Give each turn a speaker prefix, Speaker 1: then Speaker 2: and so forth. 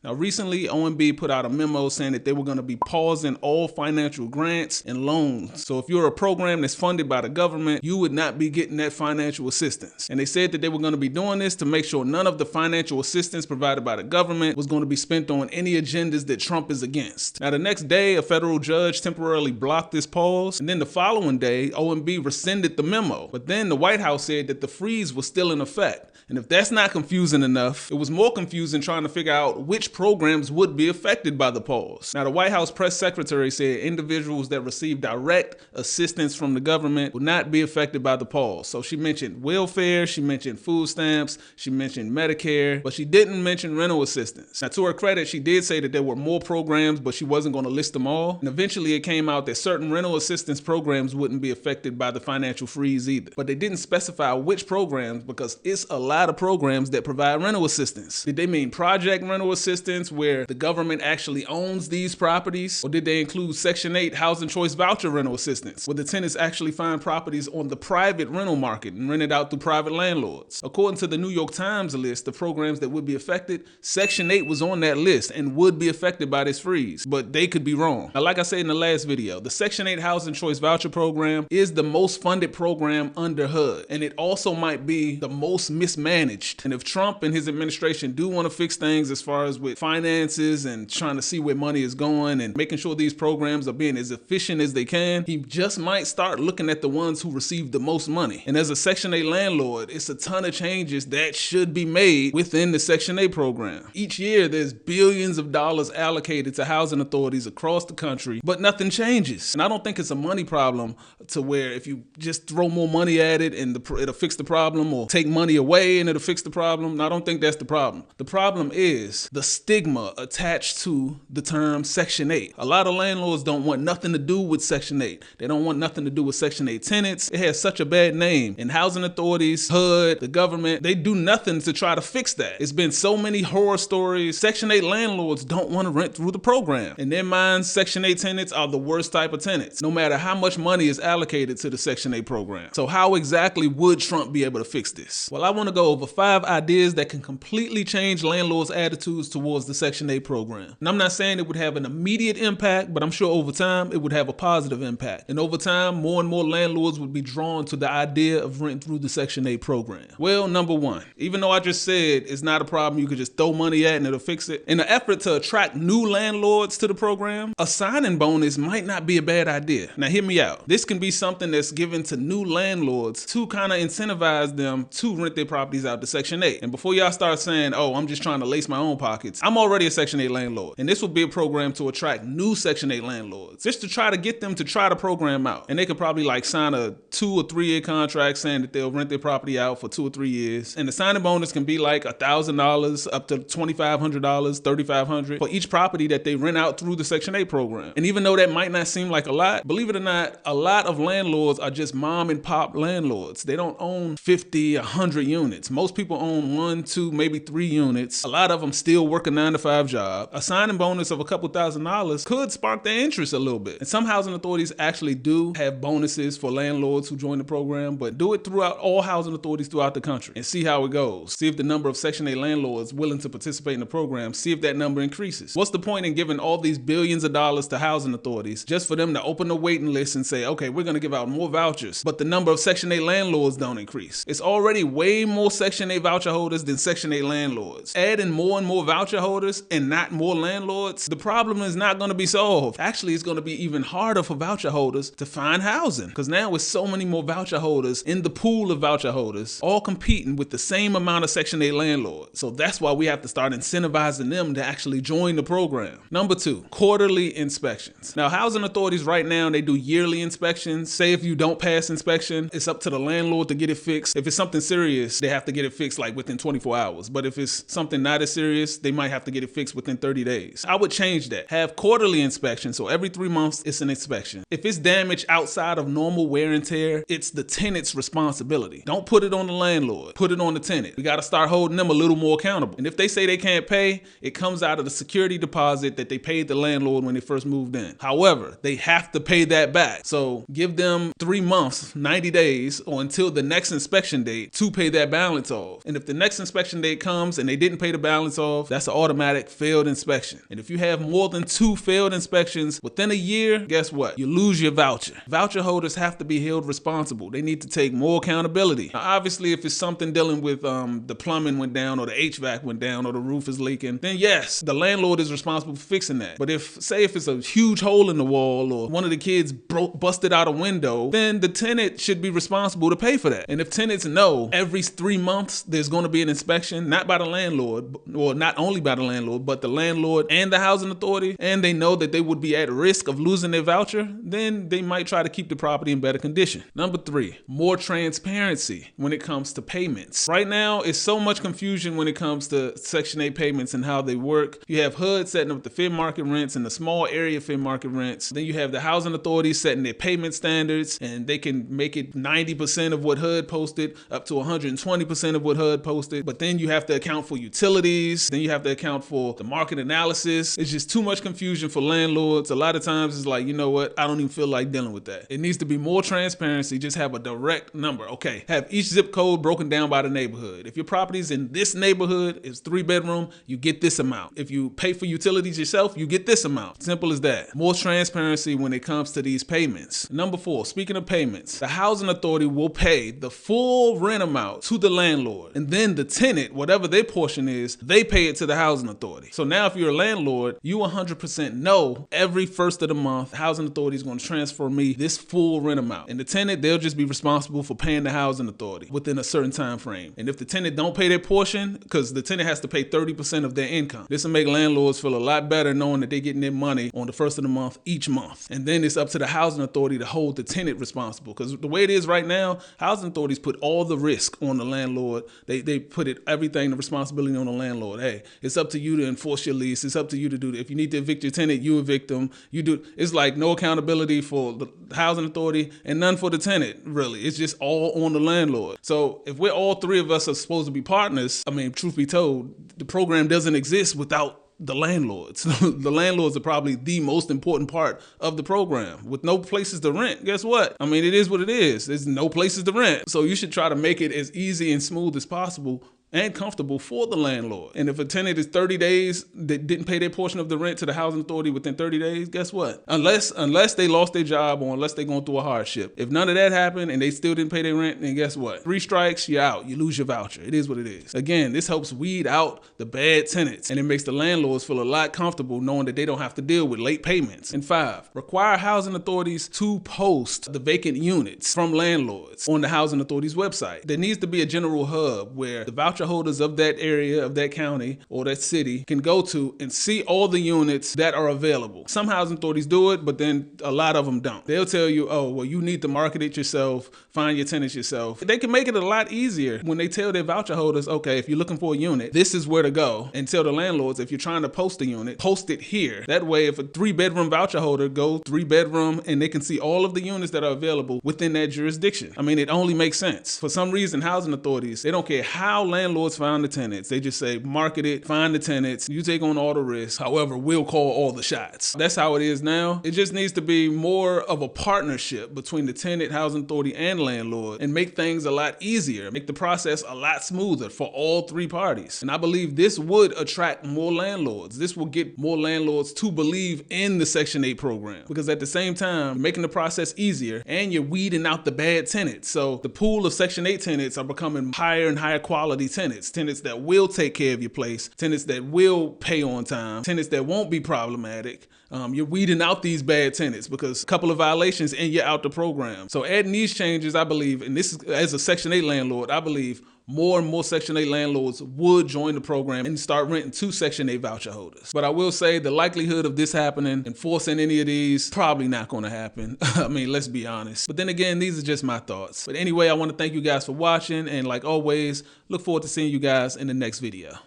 Speaker 1: Now, recently, OMB put out a memo saying that they were going to be pausing all financial grants and loans. So if you're a program that's funded by the government, you would not be getting that financial assistance. And they said that they were going to be doing this to make sure none of the financial assistance provided by the government was going to be spent on any agendas that Trump is against. Now, the next day, a federal judge temporarily blocked this pause, and then the following day, OMB rescinded the memo. But then the White House said that the freeze was still in effect. And if that's not confusing enough, it was more confusing trying to figure out which programs would be affected by the pause. Now, the White House press secretary said individuals that receive direct assistance from the government will not be affected by the pause. So she mentioned welfare, she mentioned food stamps, she mentioned Medicare, but she didn't mention rental assistance. Now, to her credit, she did say that there were more programs, but she wasn't going to list them all. And eventually it came out that certain rental assistance programs wouldn't be affected by the financial freeze either. But they didn't specify which programs because it's a lot of programs that provide rental assistance. Did they mean project rental assistance where the government actually owns these properties? Or did they include Section 8 housing choice voucher rental assistance where the tenants actually find properties on the private rental market and rent it out through private landlords? According to the New York Times list of programs that would be affected, Section 8 was on that list and would be affected by this freeze, but they could be wrong. Now, like I said in the last video, the Section 8 housing choice voucher program is the most funded program under HUD, and it also might be the most mismanaged. And if Trump and his administration do want to fix things as far as with finances and trying to see where money is going and making sure these programs are being as efficient as they can, he just might start looking at the ones who receive the most money. And as a Section 8 landlord, it's a ton of changes that should be made within the Section 8 program. Each year, there's billions of dollars allocated to housing authorities across the country, but nothing changes. And I don't think it's a money problem to where if you just throw more money at it and it'll fix the problem, or take money away and it'll fix the problem. No, I don't think that's the problem. The problem is the stigma attached to the term Section 8. A lot of landlords don't want nothing to do with Section 8. They don't want nothing to do with Section 8 tenants. It has such a bad name. And housing authorities, HUD, the government, they do nothing to try to fix that. It's been so many horror stories. Section 8 landlords don't want to rent through the program. In their minds, Section 8 tenants are the worst type of tenants, no matter how much money is allocated to the Section 8 program. So how exactly would Trump be able to fix this? Well, I want to go over 5 ideas that can completely change landlords' attitudes towards the Section 8 program. And I'm not saying it would have an immediate impact, but I'm sure over time it would have a positive impact. And over time, more and more landlords would be drawn to the idea of renting through the Section 8 program. Well, number one, even though I just said it's not a problem you could just throw money at and it'll fix it, in an effort to attract new landlords to the program, a signing bonus might not be a bad idea. Now, hear me out. This can be something that's given to new landlords to kind of incentivize them to rent their properties out to Section 8. And before y'all start saying, oh, I'm just trying to lace my own pockets, I'm already a Section 8 landlord. And this will be a program to attract new Section 8 landlords, just to try to get them to try the program out. And they could probably like sign a 2 or 3 year contract saying that they'll rent their property out for 2 or 3 years. And the signing bonus can be like $1,000 up to $2,500, $3,500 for each property that they rent out through the Section 8 program. And even though that might not seem like a lot, believe it or not, a lot of landlords are just mom and pop landlords. They don't own 50, 100 units. Most people own 1, 2, maybe 3 units. A lot of them still work a 9-to-5 job. A signing bonus of a couple $1,000s could spark their interest a little bit. And some housing authorities actually do have bonuses for landlords who join the program, but do it throughout all housing authorities throughout the country and see how it goes. See if the number of Section 8 landlords willing to participate in the program, see if that number increases. What's the point in giving all these billions of dollars to housing authorities just for them to open the waiting list and say, okay, we're going to give out more vouchers, but the number of Section 8 landlords don't increase? It's already way more Section 8 voucher holders than Section 8 landlords. Adding more and more voucher holders and not more landlords, the problem is not going to be solved. Actually, it's going to be even harder for voucher holders to find housing, because now with so many more voucher holders in the pool of voucher holders, all competing with the same amount of Section 8 landlords. So that's why we have to start incentivizing them to actually join the program. Number 2, quarterly inspections. Now, housing authorities right now, they do yearly inspections. Say if you don't pass inspection, it's up to the landlord to get it fixed. If it's something serious, they have to get it fixed like within 24 hours. But if it's something not as serious, they might have to get it fixed within 30 days. I would change that. Have quarterly inspections. So every 3 months, it's an inspection. If it's damage outside of normal wear and tear, it's the tenant's responsibility. Don't put it on the landlord. Put it on the tenant. We got to start holding them a little more accountable. And if they say they can't pay, it comes out of the security deposit that they paid the landlord when they first moved in. However, they have to pay that back. So give them 3 months, 90 days, or until the next inspection date to pay that balance off. And if the next inspection date comes and they didn't pay the balance off, that's an automatic failed inspection. And if you have more than 2 failed inspections within a year, guess what? You lose your voucher. Voucher holders have to be held responsible. They need to take more accountability. Now, obviously, if it's something dealing with the plumbing went down or the HVAC went down or the roof is leaking, then yes, the landlord is responsible for fixing that. But if it's a huge hole in the wall or one of the kids busted out a window, then the tenant should be responsible to pay for that. And if tenants know every 3 months there's going to be an inspection, not by the landlord, or not only by the landlord, but the landlord and the housing authority, and they know that they would be at risk of losing their voucher, then they might try to keep the property in better condition. Number 3, more transparency when it comes to payments. Right now, it's so much confusion when it comes to Section 8 payments and how they work. You have HUD setting up the fair market rents and the small area fair market rents. Then you have the housing authorities setting their payment standards, and they can make it 90% of what HUD posted up to 120% of what HUD posted. But then you have to account for utilities. Then you have to account for the market analysis. It's just too much confusion for landlords. A lot of times it's like, you know what? I don't even feel like dealing with that. It needs to be more transparency. Just have a direct number. Okay, have each zip code broken down by the neighborhood. If your property's in this neighborhood, it's 3-bedroom, you get this amount. If you pay for utilities yourself, you get this amount. Simple as that. More transparency when it comes to these payments. Number 4, speaking of payments, the housing authority will pay the full rent amount to the landlord, and then the tenant, whatever their portion is, they pay it to the housing authority. So now if you're a landlord, you 100% know every first of the month, the housing authority is going to transfer me this full rent amount. And the tenant, they'll just be responsible for paying the housing authority within a certain time frame. And if the tenant don't pay their portion, because the tenant has to pay 30% of their income, this will make landlords feel a lot better knowing that they're getting their money on the first of the month each month. And then it's up to the housing authority to hold the tenant responsible. Because the way it is right now, housing authorities put all the risk on the landlord. They put everything, the responsibility on the landlord. Hey, it's up to you to enforce your lease. It's up to you to do that. If you need to evict your tenant, you evict them. You do. It's like no accountability for the housing authority and none for the tenant, really. It's just all on the landlord. So if we're all 3 of us are supposed to be partners, I mean, truth be told, the program doesn't exist without the landlords. The landlords are probably the most important part of the program. With no places to rent, guess what? I mean, it is what it is. There's no places to rent. So you should try to make it as easy and smooth as possible and comfortable for the landlord. And if a tenant is 30 days that didn't pay their portion of the rent to the housing authority within 30 days, guess what? Unless they lost their job or unless they're going through a hardship. If none of that happened and they still didn't pay their rent, then guess what? 3 strikes, you're out. You lose your voucher. It is what it is. Again, this helps weed out the bad tenants, and it makes the landlords feel a lot comfortable knowing that they don't have to deal with late payments. And 5, require housing authorities to post the vacant units from landlords on the housing authority's website. There needs to be a general hub where the voucher holders of that area, of that county or that city can go to and see all the units that are available. Some housing authorities do it, but then a lot of them don't. They'll tell you, oh, well, you need to market it yourself, find your tenants yourself. They can make it a lot easier when they tell their voucher holders, okay, if you're looking for a unit, this is where to go. And tell the landlords, if you're trying to post a unit, post it here. That way, if a 3-bedroom voucher holder goes 3-bedroom and they can see all of the units that are available within that jurisdiction. I mean, it only makes sense. For some reason, housing authorities, they don't care how landlords find the tenants. They just say, market it, find the tenants, you take on all the risks. However, we'll call all the shots. That's how it is now. It just needs to be more of a partnership between the tenant, housing authority, and landlord, and make things a lot easier, make the process a lot smoother for all 3 parties. And I believe this would attract more landlords. This will get more landlords to believe in the Section 8 program, because at the same time, making the process easier and you're weeding out the bad tenants. So the pool of Section 8 tenants are becoming higher and higher quality tenants that will take care of your place, tenants that will pay on time, tenants that won't be problematic. You're weeding out these bad tenants because a couple of violations and you're out the program. So adding these changes, I believe, and this is as a Section 8 landlord, I believe more and more Section 8 landlords would join the program and start renting to Section 8 voucher holders. But I will say the likelihood of this happening, enforcing any of these, probably not going to happen. I mean, let's be honest. But then again, these are just my thoughts. But anyway, I want to thank you guys for watching. And like always, look forward to seeing you guys in the next video.